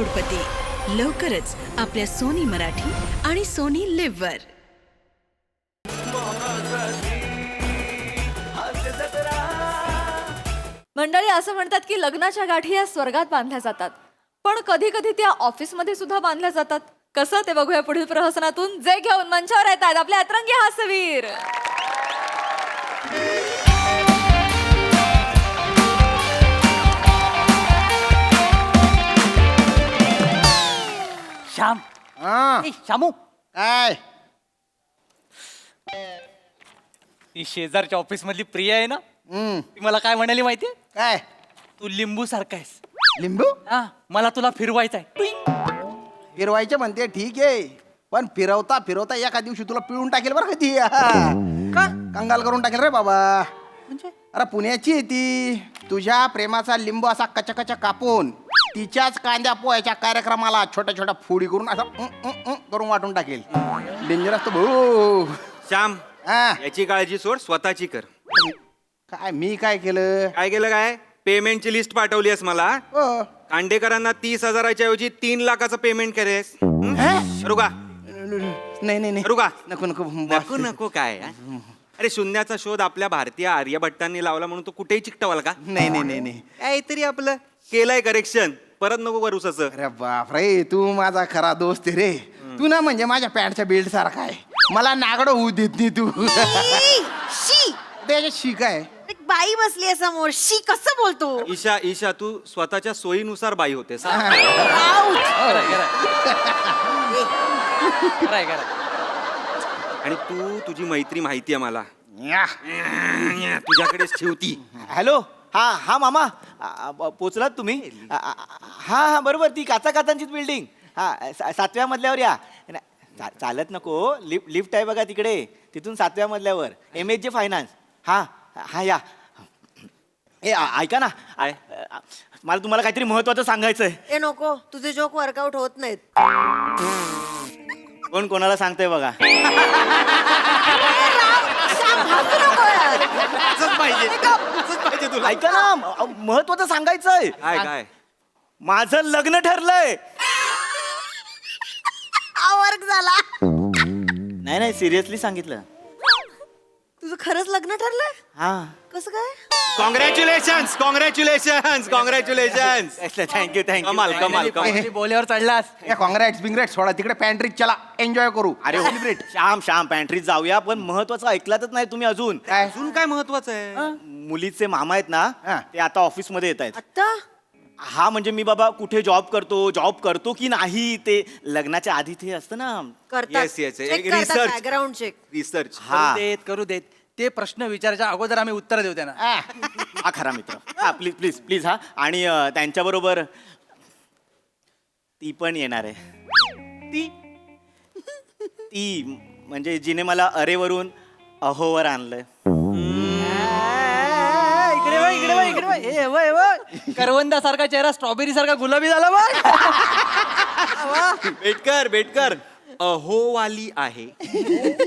करोडपती लवकरच आपल्या सोनी मराठी आणि सोनी लिव्ह वर. मंडळी असं म्हणतात की लग्नाच्या गाठी या स्वर्गात बांधल्या जातात, पण कधी कधी त्या ऑफिसमध्ये सुद्धा बांधल्या जातात. कसं ते बघूया पुढील प्रहसनातून, जे घेऊन मंचावर येतात आपले अतरंगी हास्यवीर. श्याम. ए, श्यामू, काय ती शेजारच्या ऑफिस मधली प्रिया आहे ना, हम्म, ती मला काय म्हणाली माहितीये? काय तू लिंबू सारखा आहेस. लिंबू हा, मला तुला फिरवायचंय. फिरवायचे म्हणते, ठीक आहे, पण फिरवता फिरवता एका दिवशी तुला पिळून टाकेल बरं का ती. का? कंगाल करून टाकेल रे बाबा. म्हणजे अरे पुण्याची आहे ती. तुझ्या प्रेमाचा लिंबू असा कचकच कापून तिच्याच कांद्या पोह्याच्या कार्यक्रमाला छोट्या छोट्या फोडी करून असं करून वाटून टाकेल. डेंजर असतो भाऊ. श्याम, हा. याची काळजी सोड, स्वतःची कर. काय मी काय केलं? काय केलं? काय पेमेंटची लिस्ट पाठवली आहेस मला. हो. कांडेकरांना 30,000च्या ऐवजी 3 लाखाचं पेमेंट करेस. करू का? नाही नाही नाही करू का? नको नको नको नको काय हा? अरे शून्याचा शोध आपल्या भारतीय आर्यभट्टांनी लावला म्हणून तो कुठेही चिकटवाल का? नाही नाही नाही नाही. काहीतरी आपलं केलंय करेक्शन, परत नको करूस असं. अरे बाप रे, तू माझा खरा दोस्त आहे रे. तू ना म्हणजे माझ्या पॅन्टच्या बेल्ट सारखा आहे. मला नागडं होऊ देत नाही तू. शी त्याच्या शिक आहे. एक बाई बसली आहे समोर, शी कसं बोलतो? ईशा ईशा, तू स्वतःच्या सोयीनुसार बाई होतेस. आणि तू तुझी मैत्री माहिती आहे मला, तुझ्याकडेच ठेवती. हॅलो. हा हा मामा, पोचलात तुम्ही? हा हा बरोबर, ती काचांचीच बिल्डिंग. हा 7व्या मजल्यावर या. चालत नको, लिफ्ट आहे बघा तिकडे, तिथून 7व्या मजल्यावर MHJ फायनान्स. हा हा या. ऐका ना, मला तुम्हाला काहीतरी महत्वाचं सांगायचंय. ए नको, तुझे जोक वर्कआउट होत नाहीत. कोण कोणाला सांगतंय बघा. ऐका ना, महत्वाचं सांगायचंय. काय काय? माझं लग्न ठरलंय. वर्क झाला. नाही नाही, सिरियसली सांगितलं. तुझं खरंच लग्न ठरलंय? हा. कसं काय? Congratulations congratulations congratulations. Thank you thank you. कमाल कमाल कमाल. बोल्यावर चढलास. कॉंग्रॅट्स बिंग्रॅट्स सोडा तिकडे पॅन्ट्रीत, चला एन्जॉय करू. अरे सेलिब्रेट. श्याम पॅन्ट्रीत जाऊया, पण महत्वाचं ऐकलातच नाही तुम्ही अजून. काय? अजून काय महत्वाचं आहे? मुलीचे मामा आहेत ना, हा. ते आता ऑफिस मध्ये येत आहेत. आता हा म्हणजे मी बाबा कुठे जॉब करतो की नाही, ते लग्नाच्या आधी ते असतं ना. करतात. Yes, yes. Check एक करतात, research. background check. रिसर्च. हा करू देत. ते प्रश्न विचारायच्या अगोदर आम्ही उत्तर देऊ त्यांना. हा खरा मित्र. हा प्लीज प्लीज प्लीज. हा, आणि त्यांच्याबरोबर ती पण येणार आहे. ती म्हणजे जिने मला अरेवरून अहोवर आणलंय. करवंदा सारखा चेहरा स्ट्रॉबेरी सारखा गुलाबी झाला बघ. बेटकर अहोवाली आहे.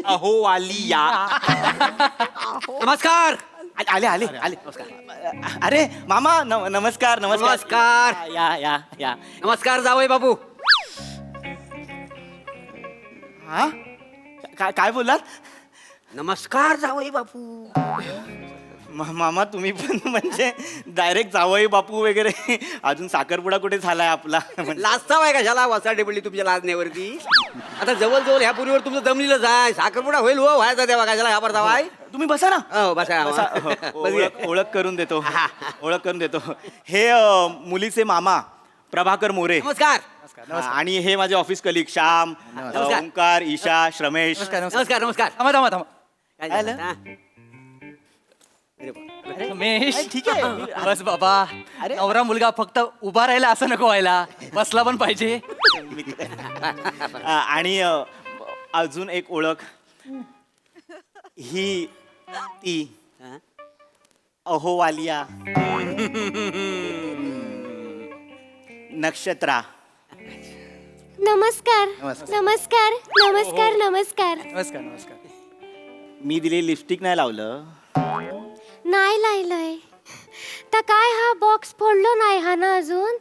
अहोवालिया. नमस्कार. आले आले आले. नमस्कार. अरे मामा, नमस्कार नमस्कार. या या या. नमस्कार जावई बाबू. हा, काय बोललात? नमस्कार जावई बापू. मामा तुम्ही पण म्हणजे डायरेक्ट जावई बापू वगैरे. अजून साखरपुडा कुठे झालाय आपला? लाजता आहे कशाला वासाडे पडली तुमच्या लाजण्यावरती. आता जवळ ह्या पुरीवर तुमचं जमलेलं जाय, साखरपुडा होईल हो, व्हायचा तेव्हा कशाला घाबरता वाय. तुम्ही बसा ना. हो बसा. ओळख करून देतो. ओळख करून देतो. हे मुलीचे मामा प्रभाकर मोरे. नमस्कार. आणि हे माझे ऑफिस कलिग श्याम, नमस्कार. ओंकार, ईशा, श्रमेश. नमस्कार नमस्कार. थांबा. काय झालं? हा. रमेश, ठीक आहे. बस बाबा. अरे. नवरा मुलगा फक्त उभा राहिला असं नको व्हायला, बसला पण पाहिजे. आणि अजून एक ओळख. ही ती अहोवालिया नक्षत्रा. नमस्कार नमस्कार नमस्कार नमस्कार. नमस्कार. मी दिलेली लिपस्टिक नाही लावलं. नाही लायलंय तर काय, हा बॉक्स फोडलो नाही हा ना अजून,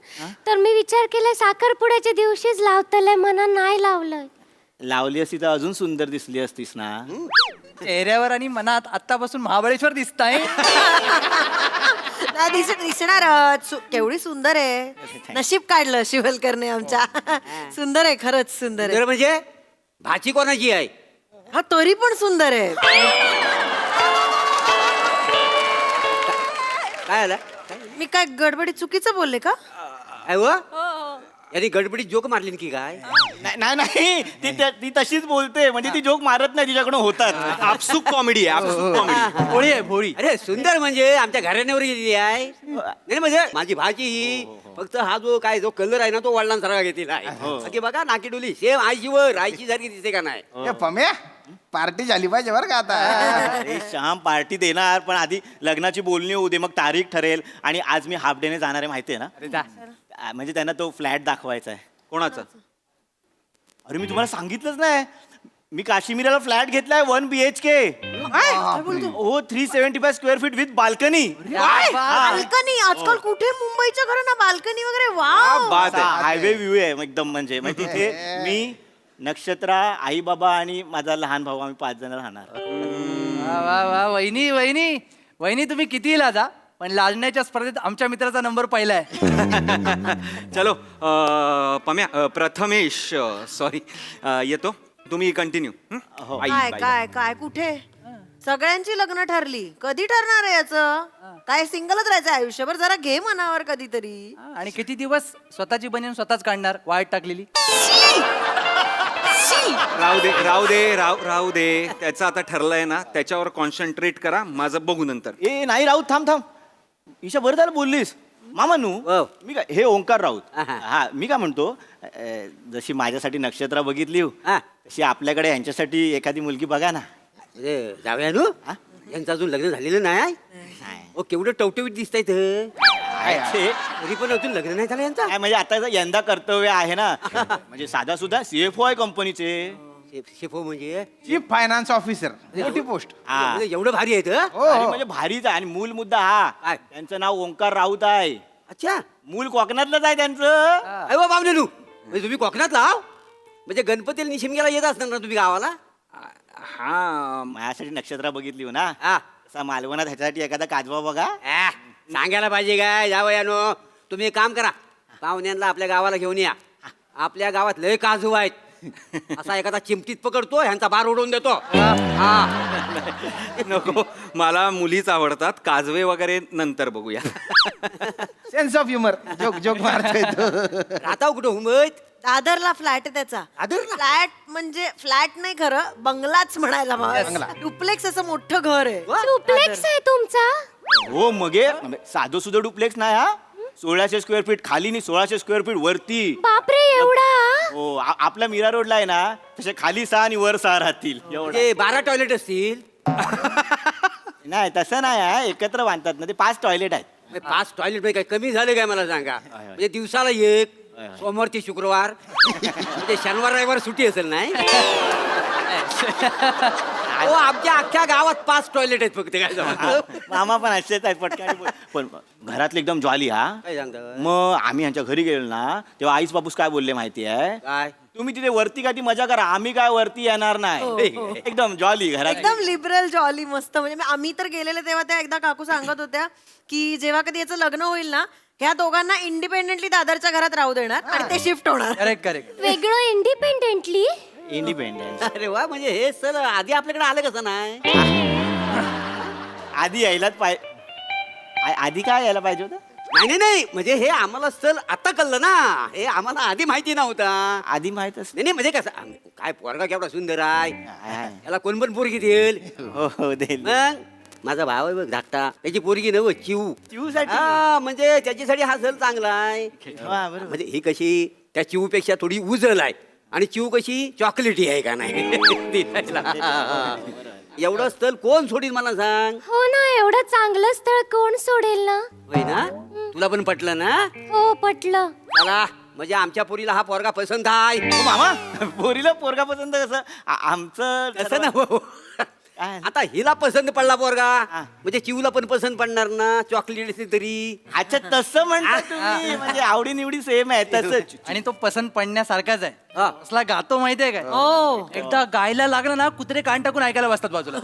तर मी विचार केला साखरपुड्याच्या दिवशीच लावतलंय म्हणा नाही लावलंय. लावली असती तर अजून सुंदर दिसली असतीस ना. चेहऱ्यावर आणि मनात आत्तापासून महाबळेश्वर दिसताय. नाही, दिसणारच. केवढी सुंदर आहे. नशीब काढलं शिवलकरने आमच्या. सुंदर आहे, खरंच सुंदर आहे. सुंदर म्हणजे भाची कोणाची आहे? हा तरी पण सुंदर आहे. काय आला मी काय गडबडीत चुकीचं बोलले का? काय व यांनी गडबडीत जोक मारली की काय? नाही नाही ती तशीच बोलते, म्हणजे ती जोक मारत नाही, तिच्याकडून होतात. आपसुक कॉमेडी आहे, आपसुक कॉमेडी. भोळी आहे भोळी. अरे सुंदर म्हणजे आमच्या घराण्यावर गेलेली आहे. नाही म्हणजे माझी भाजी ही फक्त हा जो कलर आहे ना तो वडिलांसारखा घेतलेला आहे. बाकी बघा नाकी डोली सेम आईशीवर आईशी सारखी दिसते का नाही? हे पम्या पार्टी झाली पाहिजे बरं का आता. अरे श्याम, पार्टी देणार, पण आधी लग्नाची बोलणी होऊ दे, मग तारीख ठरेल. आणि आज मी हाफ डेने जाणार आहे, माहिती आहे ना. अरे जा. म्हणजे त्यांना तो फ्लॅट दाखवायचा आहे. कोणाचं? अरे मी तुम्हाला सांगितलंच नाही, मी काश्मीरला फ्लॅट घेतलाय 1 BHK. हो, 375 square feet with balcony. Balcony आजकाल कुठे मुंबईच्या घरांना बाल्कनी वगैरे. वा बात आहे. हायवे व्ह्यू आहे एकदम. म्हणजे तिथे मी, नक्षत्रा, आई बाबा आणि माझा लहान भाऊ, आम्ही 5 जण राहणार. वा वा वा. वहिनी वहिनी वहिनी तुम्ही कितीही लाजा, पण लाजण्याच्या स्पर्धेत आमच्या मित्राचा नंबर पहिला आहे. चलो प्रथमेश सॉरी येतो. तुम्ही कंटिन्यू. काय काय काय कुठे सगळ्यांची लग्न ठरली. कधी ठरणार आहे याचं? काय सिंगलच राहायचं आयुष्यभर? जरा घे मनावर कधीतरी. आणि किती दिवस स्वतःची बनीन स्वतःच काढणार वाईट टाकलेली. राहू दे. त्याचं आता ठरलंय ना, त्याच्यावर कॉन्सन्ट्रेट करा. माझं बघू नंतर. ए नाही राऊत, थांब. ईशा बरं झालं बोललीस. मामानू, मी काय, हे ओंकार राऊत. हा, मी काय म्हणतो, जशी माझ्यासाठी नक्षत्रा बघितली तशी आपल्याकडे यांच्यासाठी एखादी मुलगी बघा ना. जाऊया नु. यांचं अजून लग्न झालेलं नाही. ओ केवढं टवटवीत दिसतायत. तरी पण अजून लग्न नाही झालं यांचं. काय म्हणजे आता यंदा कर्तव्य आहे ना. म्हणजे साधा सुद्धा CFO आहे कंपनीचे. शेफो म्हणजे चीफ फायनान्स ऑफिसर, मोठी पोस्ट. म्हणजे एवढं भारी आहेत. अरे म्हणजे भारीच आहे. आणि मूल मुद्दा हा, काय? त्यांचं नाव ओंकार राऊत आहे. अच्छा. मूल कोकणातलंच आहे त्यांचं. अरे बाबा नेलू, म्हणजे तुम्ही कोकणात लाव, म्हणजे गणपतीला निशिमग्याला येत असणार ना तुम्ही गावाला. हा, माझ्यासाठी नक्षत्रा बघितली हो ना. असा मालवणात ह्याच्यासाठी एखादा काजवा बघा. सांगायला पाहिजे काय जावयानो. तुम्ही एक काम करा, पाहुण्यांना आपल्या गावाला घेऊन या. आपल्या गावात लय काजू आहेत. असा एखादा चिमटीत पकडतो, ह्यांचा बार उडवून देतो. नको, मला मुलीच आवडतात. काजवे वगैरे नंतर बघूया. Sense of humour. जोक मारतोय तो. राहता कुठं मुंबईत? दादरला फ्लॅट आहे त्याचा. दादरला? फ्लॅट म्हणजे फ्लॅट नाही, खरं बंगलाच म्हणायला बंगला. डुप्लेक्स असं मोठं घर आहे. डुप्लेक्स आहे तुमचा? हो मगे, साधं सुद्धा डुप्लेक्स नाही हा. 1600 स्क्वेअर फीट खाली आणि 1600 स्क्वेअर फीट वरती. बापरे एवढा? हो, आपला मीरा रोडला आहे ना, तसे खाली 6 आणि वर 6 राहतील. एवढं ते 12 टॉयलेट असतील. नाही, तसं नाही आहे. एकत्र बांधतात ना ते. 5 टॉयलेट आहेत. 5 टॉयलेट मध्ये काय कमी झाले काय मला सांगा. म्हणजे दिवसाला एक, सोमवार ते शुक्रवार, म्हणजे शनिवार रविवार सुट्टी असेल नाही. हो, आमच्या अख्ख्या गावात 5 टॉयलेट आहेत फक्त. काय सांगा. मामा पण असेच आहेत पटकन. पण घरातले एकदम ज्वाली हा. काय सांगता? मग आम्ही यांच्या घरी गेलो ना, तेव्हा आईच बापूस काय बोलले माहिती आहे? काय? तुम्ही तिथे वरती का ती मजा करा, आम्ही काय वरती येणार नाही. एकदम जॉली घरात. एकदम लिबरल जॉली मस्त. म्हणजे आम्ही तर गेलेले तेव्हा त्या एकदा काकू सांगत होत्या की जेव्हा कधी याचं लग्न होईल ना, ह्या दोघांना इंडिपेंडेंटली दादरच्या घरात राहू देणार आणि ते शिफ्ट होणार. करेक्ट. वेगळं इंडिपेंडेंटली? इंडिपेंडन्स. अरे वा, म्हणजे हे सर आधी आपल्याकडे आलं कसं नाही? आधी यायलाच पाहिजे. आधी काय यायला पाहिजे होतं? नाही, म्हणजे हे आम्हाला स्थळ आता कळलं ना. हे आम्हाला आधी माहिती नव्हता. आधी माहित असत. नाही म्हणजे कसं काय पोरगा केवढा सुंदर आहे. याला कोण पण पोरगी देईल. हो देईल. मग माझा भाव आहे बघ धाकटा, त्याची पोरगी नव चिवसाठी. म्हणजे त्याच्यासाठी हा सण चांगला आहे. म्हणजे ही कशी त्या चिवपेक्षा थोडी उजळ आहे. आणि चिव कशी चॉकलेटी आहे का नाही. एवढं स्थळ कोण सोडील मला सांग. हो ना, एवढं चांगलं स्थळ कोण सोडेल ना. होय ना. तुला पण पटलं ना. हो पटलं. चला, म्हणजे आमच्या पोरीला हा पोरगा पसंत आहे. मामा, पोरीला पोरगा पसंत कसं? आमचं कसं ना. काय? आता हिला पसंत पडला पोरगा म्हणजे चिवला पण पसंत पडणार ना, चॉकलेट असली तरी. अच्छा तसं म्हणता तुम्ही, म्हणजे आवडी निवडी सेम आहे तसंच. आणि तो पसंत पडण्यासारखाच आहे. हा. असला गातो माहितीये काय? एकदा गायला लागलं ना, कुत्रे कान टाकून ऐकायला बसतात बाजूला.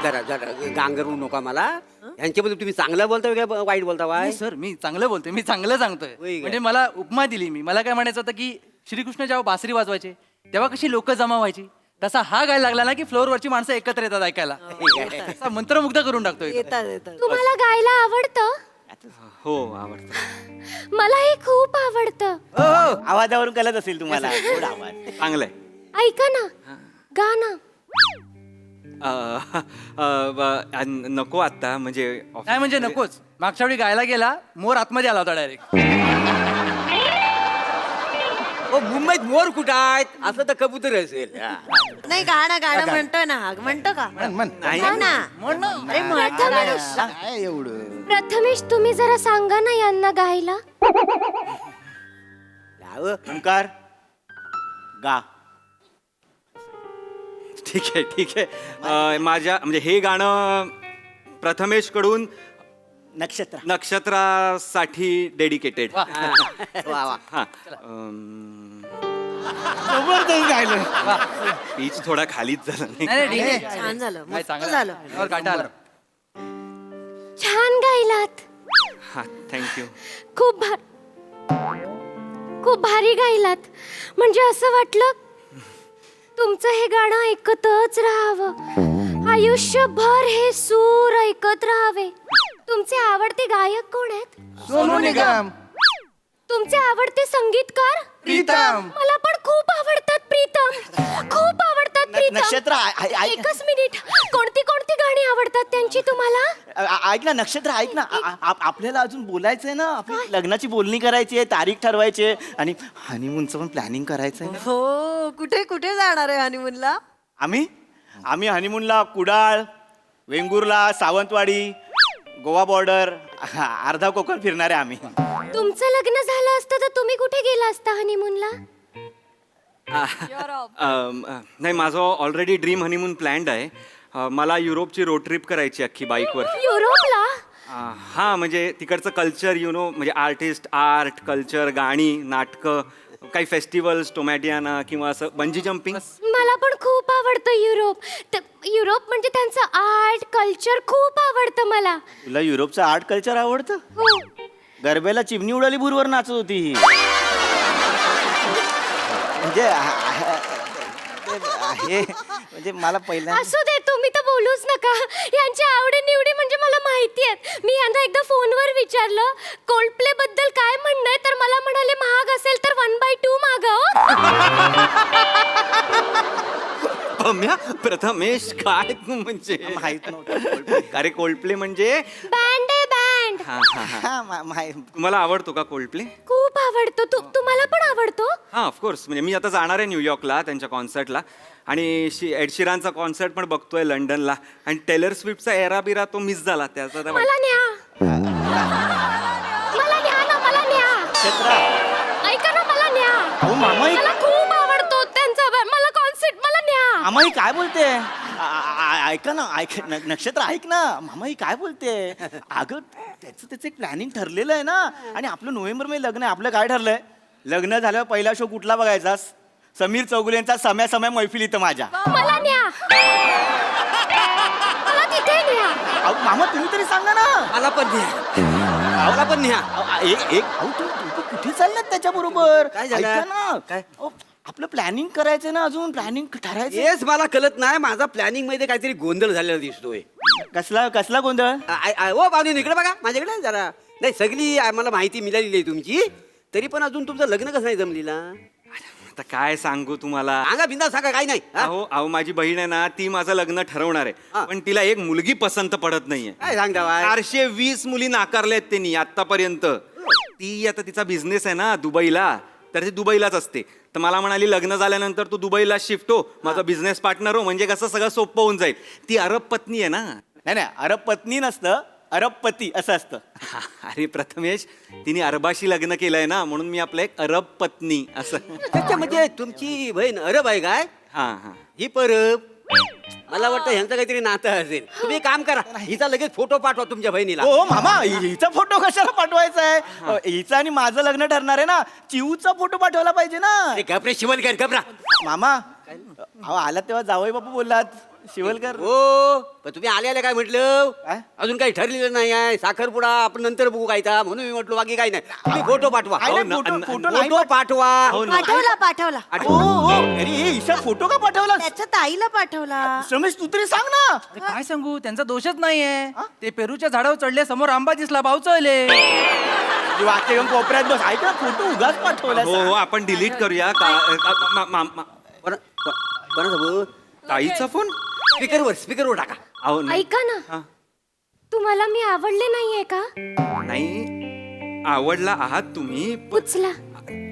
जरा जरा गांगरू नका मला. यांच्याबद्दल तुम्ही चांगलं बोलता काय वाईट बोलता वाय? नाही सर, मी चांगलं बोलतोय, मी चांगलं सांगतोय. होय काय? म्हणजे मला उपमा दिली मी. मला काय म्हणायचं होतं की श्रीकृष्ण जेव्हा बासरी वाजवायचे तेव्हा कशी लोक जमा व्हायची, तसा हा गायला लागला ना की फ्लोअरवरची माणसं एकत्र येतात ऐकायला. असा मंत्रमुग्ध करून टाकतोय. येतात येतात. तुम्हाला गायला आवडतं? हो आवडतं. मलाही खूप आवडतं. आवाजावरून कळत असेल तुम्हाला. गोड आवाज. चांगलंय. ऐका ना, गा ना. नको आता म्हणजे नाही म्हणजे नकोच. मागच्या वेळी गायला गेला, मोर आतमध्ये आला होता डायरेक्ट. मुंबईत मोर कुठं आहेत? असं तर कबूतर असेल. हा. नाही गाणं म्हणतो ना, म्हणतो का? म्हण. गा ना. अरे म्हणतो माणूस. काय एवढं? प्रथमेश तुम्ही जरा सांगा ना यांना गायला. लाव. ओंकार गा. ठीक आहे. माझ्या म्हणजे हे गाणं प्रथमेश कडून नक्षत्र. नक्षत्रासाठी डेडिकेटेड. वा वा. हा जबरदस्त गायलं. पीच थोडा खालीच झाला नाही. नाही, नाही, ठीक आहे. छान झालं, नाही, मस्त चांगलं झालं. त्यावर काटा आला. छान गायलात. हा थँक्यू. खूप भारी गायलात. म्हणजे असं वाटलं तुमचं हे गाणं ऐकतच राहावं, आयुष्यभर हे सूर ऐकत राहावे. तुमचे आवडते गायक कोण आहेत? सोनू निगम. तुमचे आवडते संगीतकार? प्रीतम. मला पण खूप आवडतात प्रीतम. खूप आवडतात प्रीतम. नक्षत्र एकच मिनिट. कोणती कोणती गाणी आवडतात त्यांची तुम्हाला? ऐक ना नक्षत्र, ऐक ना. आपल्याला अजून बोलायचंय ना. आपली लग्नाची बोलणी करायची आहे, तारीख ठरवायची आहे आणि हनीमूनचं पण प्लॅनिंग करायचंय ना. हो, कुठे कुठे जाणार आहे हनीमूनला? आम्ही हनीमूनला कुडाळ, वेंगुर्ला, सावंतवाडी, गोवा बॉर्डर, अर्धा कोकण फिरणार आहे आम्ही. तुमचं लग्न झालं असतं तर तुम्ही कुठे गेला असता हनीमूनला? नाही माझं ऑलरेडी ड्रीम हनीमून प्लॅन्ड आहे. मला युरोपची रोड ट्रिप करायची अख्खी बाईकवर. युरोपला? हा म्हणजे तिकडचं कल्चर म्हणजे आर्टिस्ट, आर्ट, कल्चर, गाणी, नाटकं, काही फेस्टिवल्स, टोमॅटियाना किंवा असं बंजी जम्पिंग. मला पण खूप आवडतं युरोप. युरोप म्हणजे त्यांचं आर्ट कल्चर खूप आवडतं मला. तुला युरोपचं आर्ट कल्चर आवडतं? हो. गरब्याला चिमणी उडाली भूरवर नाचत होती ही. म्हणजे मला पहिल्यांदा असू दे, तुम्ही तर बोलूच नका. यांच्या आवडी निवडी म्हणजे मला माहिती आहेत. मी यांना एकदा फोनवर विचारलं कोल्डप्ले बद्दल काय म्हणणं आहे, तर मला म्हणाले महाग असेल तर 1/2 मागा. पम्या प्रथमेश काय तू म्हणजे माहित नव्हतं. अरे कोल्डप्ले म्हणजे बँड आहे बँड. हा हा हा. हा, तुम्हाला आवडतो का कोल्डप्ले? खूप आवडतो. तुम्हाला पण आवडतो? हा ऑफकोर्स. म्हणजे मी आता जाणार आहे न्यूयॉर्कला त्यांच्या कॉन्सर्टला आणि एड शिरानचा कॉन्सर्ट पण बघतोय लंडनला आणि टेलर स्विफ्टचा एरा बिरा तो मिस झाला त्याचा तर मला न्या. मला न्या ना, मला न्या. ऐका ना, मला न्या. अहो मामा मला खूप आवडतो त्यांचा मला कॉन्सर्ट. मला न्या. मामा ही काय बोलते? ऐका ना, नक्षत्र ऐक ना. मामा ही काय बोलते? अगं त्याचं एक प्लॅनिंग ठरलेलं आहे ना. आणि आपलं नोव्हेंबर मध्ये लग्न आहे. आपलं काय ठरलंय? लग्न झाल्यावर पहिला शो कुठला बघायचा? समीर चौगुलेंचा समय मैफिल इथं माझ्या. मला न्या. मला तिथे न्या. अहो मामा तुम्ही तरी सांगा ना. मला पण न्या. मला पण न्या. अहो तू कुठे चाललात त्याच्या बरोबर? काय झालं? ऐका ना. काय? अहो, आपलं प्लॅनिंग करायचं ना, अजून प्लॅनिंग ठरायचं. येस मला कळत नाही. माझा प्लॅनिंग मध्ये काहीतरी गोंधळ झालेला दिसतोय. कसला गोंधळ? ओ पाहून इकडे बघा माझ्याकडे जरा. नाही सगळी मला माहिती मिळालेली आहे तुमची, तरी पण अजून तुमचं लग्न कसं नाही जमलेला? आता काय सांगू तुम्हाला. सांगा बिंदा सांगा, काय नाही. हा? अहो माझी बहीण आहे ना, ती माझं लग्न ठरवणार आहे हा. पण तिला एक मुलगी पसंत पडत नाहीये. काय सांगता बाय? 420 मुली नाकारल्यात त्यांनी आतापर्यंत. ती आता तिचा बिझनेस आहे ना दुबईला, तर ती दुबईलाच असते. तर मला म्हणाली लग्न झाल्यानंतर तू दुबईला शिफ्ट हो, माझा बिझनेस पार्टनर हो, म्हणजे कसं सगळं सोपं होऊन जाईल. ती अरब पत्नी आहे ना. नाही अरब पत्नी नसतं, अरबपती असं असतं. अरे प्रथमेश, तिने अरबाशी लग्न केलंय ना, म्हणून मी आपलं एक अरब पत्नी असं. अच्छा म्हणजे तुमची बहीण अरब आहे काय? हा हा. ही परब मला वाटतं ह्यांचं काहीतरी नातं असेल. तुम्ही एक काम करा, हिचा लगेच फोटो पाठवा तुमच्या बहिणीला. हो मामा, हिचा फोटो कशाला पाठवायचा आहे? हिचं आणि माझं लग्न ठरणार आहे ना, चिऊचा फोटो पाठवायला पाहिजे ना. अरे घबरे शिवलकर घबरा. मामा अहो आला तेव्हा जावई बापू बोललात शिवलकर. हो पण तुम्ही आले काय म्हटलं? काय? अजून काही ठरलेलं नाही आहे. साखरपुडा आपण नंतर बघू काय तर, म्हणून मी म्हटलं बाकी काही नाही. तुम्ही फोटो पाठवा. नाही, हो, फोटो- न- फोटो नाही फोटो पाठवा. पाठवला हो हो अरे ईशा फोटो का पाठवला? त्याच्या ताईला पाठवला. रमेश तू तरी सांग ना. अरे काय सांगू, त्यांचा दोषच नाहीये. ते पेरूच्या झाडावर चढले, समोर आंबा दिसला, भाऊ चढले. वाक्य घेऊन कोपऱ्यात बस. ऐक ना, फोटो उगाच पाठवला. हो हो आपण डिलीट करूया कोणाचा ताईचा फोन स्पीकरवर टाका. अहो नाही. ऐका ना, तुम्हाला मी आवडले नाहीये का? नाही आवडला आहात तुम्ही उचला.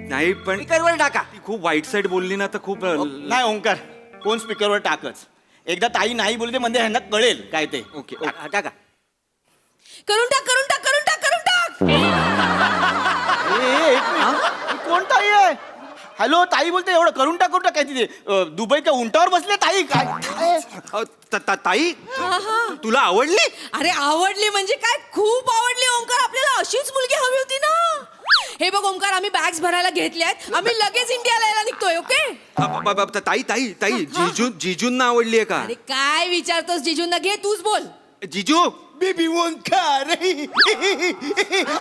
नाही पण स्पीकरवर टाका. ती खूप वाईट साईड बोलली ना तर खूप नाही ओंकार, फोन स्पीकरवर टाकच. एकदा ताई नाही बोलते म्हणजे ह्यांना कळेल काय ते. ओके टाका. करून टाक करून टाक करून टाक करून टाक. एक मिनिट. ही कोण ताई आहे? हॅलो ताई बोलते, एवढं करून टाक काय तिथे दुबईच्या उंटावर बसले ताई काय? ताई तुला आवडली? अरे आवडली म्हणजे काय, खूप आवडली ओंकार. आपल्याला अशीच मुलगी हवी होती ना. हे बघ ओंकार, आम्ही बॅग्स भरायला घेतल्यात, आम्ही लगेच इंडियाला यायला निघतोय. ओके ताई ताई ताई जिजूंना आवडली आहे का? अरे काय विचारतोस जिजूंना, घे तूच बोल. जिजू बेबी ओंकार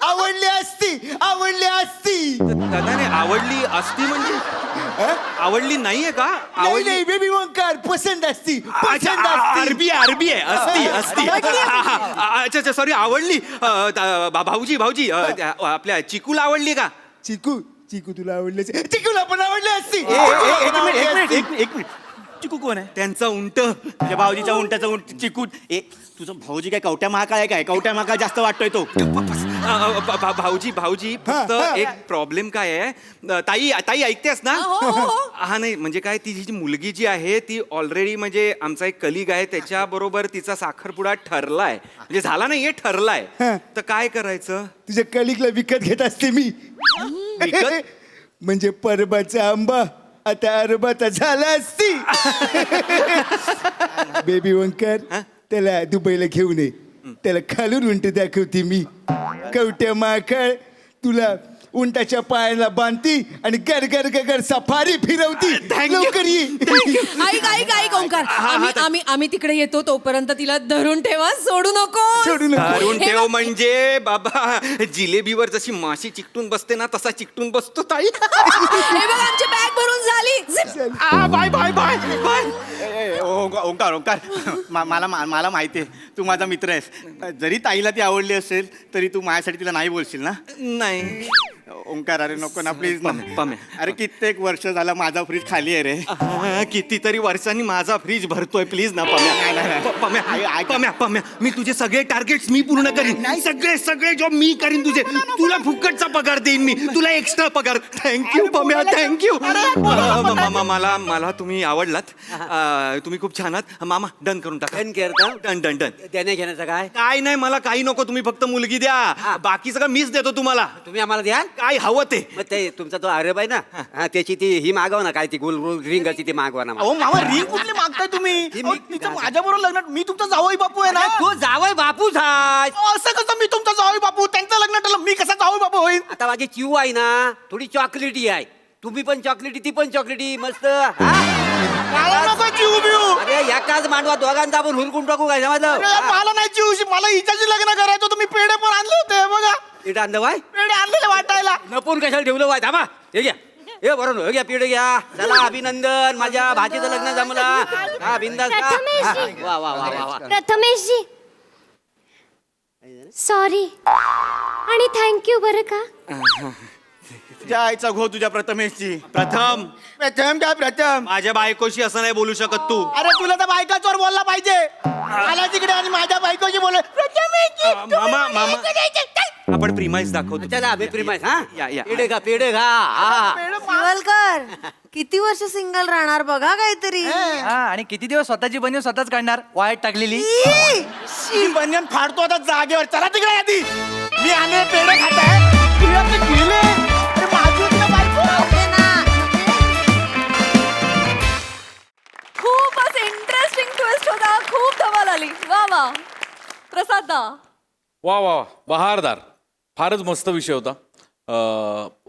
आवडली असती. नाही आवडली असती म्हणजे आवडली नाहीये का? आवडली बेबी ओंकार पसंत असती. अरबी आहे असती. अच्छा सॉरी आवडली. भाऊजी आपल्या चिकूला आवडली का? चिकू तुला आवडले? चिकूला पण आवडले असती. एक मिनिट चिकू कोण आहे? त्यांचा उंट. तुझ्या भाऊजीच्या उंटाचा उंट चिकू. तुझा भाऊजी काय कवट्या महाकाळ आहे काय? कवट्या महाकाळ जास्त वाटतोय तो. भाऊजी फक्त एक प्रॉब्लेम काय आहे, ताई ऐकतेस ना? हा नाही म्हणजे काय, ती जी मुलगी जी आहे ती ऑलरेडी म्हणजे आमचा एक कलिग आहे, त्याच्या बरोबर तिचा साखरपुडा ठरलाय, म्हणजे झाला नाहीये, ठरलाय. तर काय करायचं? तुझ्या कलिकला विकत घेत असते मी. विकत? म्हणजे परबाचा आंबा आता अरबाचा झाला असती. बेबी ओंकार त्याला दुबईला घेऊन ये, त्याला खालून उंट दाखवते मी. कवट्या माकळ तुला उंटाच्या पायाला बांधती आणि गर गर गर गर सफारी फिरवती. लवकर ये. ऐक ओंकार, आम्ही तिकडे येतो, तोपर्यंत तिला धरून ठेवा, सोडू नको. धरून ठेव म्हणजे बाबा जिलेबीवर जशी माशी चिकटून बसते ना तसा चिकटून बसतो ताई. हे बघ आमची बॅग भरून झाली. Bye bye bye bye. Omkar मला माहिती आहे तू माझा मित्र आहेस. जरी ताईला ती आवडली असेल तरी तू माझ्यासाठी तिला नाही बोलशील ना? नाही ओंकार अरे नको ना प्लीज ना. पम्या. अरे कित्येक वर्ष झाला माझा फ्रीज खाली आहे रे. कितीतरी वर्षांनी माझा फ्रीज भरतोय, प्लीज ना पम्या. मी तुझे सगळे टार्गेट्स मी पूर्ण करीन. सगळे जॉब मी करीन तुझे. तुला फुकटचा पगार देईन मी, तुला एक्स्ट्रा पगार. Thank you Pamya, thank you. मला तुम्ही आवडलात. तुम्ही खूप छान आहात. मामा डन करून टाका. डन. त्याने घेण्याचं काय? काय नाही मला काही नको, तुम्ही फक्त मुलगी द्या, बाकी सगळं मीच देतो तुम्हाला. तुम्ही आम्हाला द्याल? काय हवं ते. मग ते तुमचा तो अरब आहे ना, त्याची ती ही मागवा ना, काय ती गोल गोल रिंग असते ती मागवा ना. अहो मामा रिंग कुठली मागताय तुम्ही? तिचं माझ्या बरोबर लग्न, मी तुमचा जावई बापू आहे ना. तू जावई बापूच आहे. असं कसं मी तुमचा जावई बापू? त्यांचं लग्न ठरलं, मी कसा जावई बापू होईल? आता माझी चिऊ आहे ना, थोडी चॉकलेटी आहे. तुम्ही पण चॉकलेटी, ती पण चॉकलेटी. मस्त. अरे एकाच मांडवा दोघांचा आपण हुरकून टाकू काय समजलं? मला नाही चिवशी, मला हिच्याशी लग्न करायचं. तुम्ही पेढे पण आणले होते बघा. पेढे आणलं वाय? पेढे आणलेले वाटायला. नपून कशाला ठेवलं वाय? थांबा, हे घ्या. हे बरोबर, हे घ्या पेढे घ्या. चला अभिनंदन, माझ्या भाचीचं लग्न जमलं. हा बिंदास. प्रथमेशजी. वा वा वा वा वा. प्रथमेशजी सॉरी आणि थँक्यू बरं का. तुझ्या आईचा घो तुझ्या प्रथमेशची. प्रथम प्रथम माझ्या बायकोशी असं नाही बोलू शकत तू. अरे तुला तर बायकाचोर बोलला पाहिजे. आला तिकडे आणि माझ्या बायकोची बोल. मामा आपण प्रिमाइस दाखवतो. चला आम्ही प्रिमाइस. हा या. पेढे खा. हा शिवलकर किती वर्ष सिंगल राहणार बघा काहीतरी. हा, आणि किती दिवस स्वतःची बनवून स्वतःच काढणार, वाळत टाकलेली. शी बनियन फाडतो आता जागेवर. चला तिकडे आधी. मी आले पेढे खाताय. तुला ते गेले. अरे माझी होती ना बायको. खूपच इंटरेस्टिंग ट्विस्ट प्रसाद दा. वा वा वा. बहारदार. फारच मस्त विषय होता.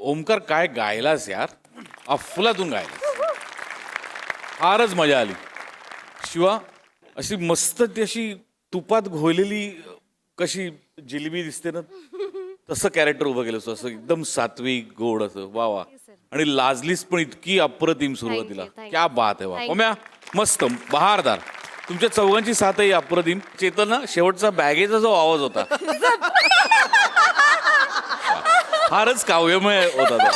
ओमकार काय गायलास यार, अफलातून गायला, फारच मजा आली. शिवा अशी मस्त ती अशी तुपात घोळलेली कशी जिलेबी दिसते ना, तसं कॅरेक्टर उभं केलं असं एकदम सात्विक गोड असं. वा वा. आणि लाजलीस पण इतकी अप्रतिम सुरुवातीला. Thank you. क्या बात आहे. वा ओम्या मस्त बहारदार. तुमच्या चौघांची साथही अप्रतिम. चेतन ना शेवटचा बॅगेचा जो आवाज होता फारच काव्यमय होता तो.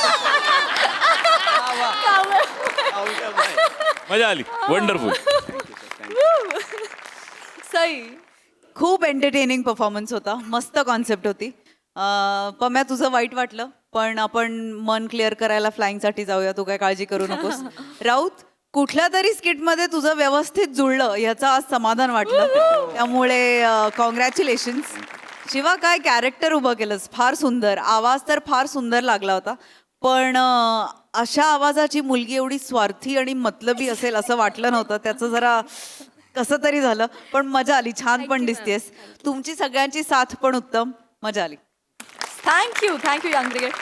मजा आली. वंडरफुल. सई. खूप एंटरटेनिंग परफॉर्मन्स होता. मस्त कॉन्सेप्ट होती. पम्या तुझं वाईट वाटलं, पण आपण मन क्लिअर करायला फ्लाइंगसाठी जाऊया, तू काय काळजी करू नकोस. राऊत, कुठल्या तरी स्किटमध्ये तुझं व्यवस्थित जुळलं याचं आज समाधान वाटलं, त्यामुळे कॉंग्रॅच्युलेशन्स. शिवा, काय कॅरेक्टर उभं केलंस, फार सुंदर. आवाज तर फार सुंदर लागला होता, पण अशा आवाजाची मुलगी एवढी स्वार्थी आणि मतलबी असेल असं वाटलं नव्हतं. त्याचं जरा कसं तरी झालं, पण मजा आली. छान पण दिसतेस. तुमची सगळ्यांची साथ पण उत्तम. मजा आली. Thank you young brigade.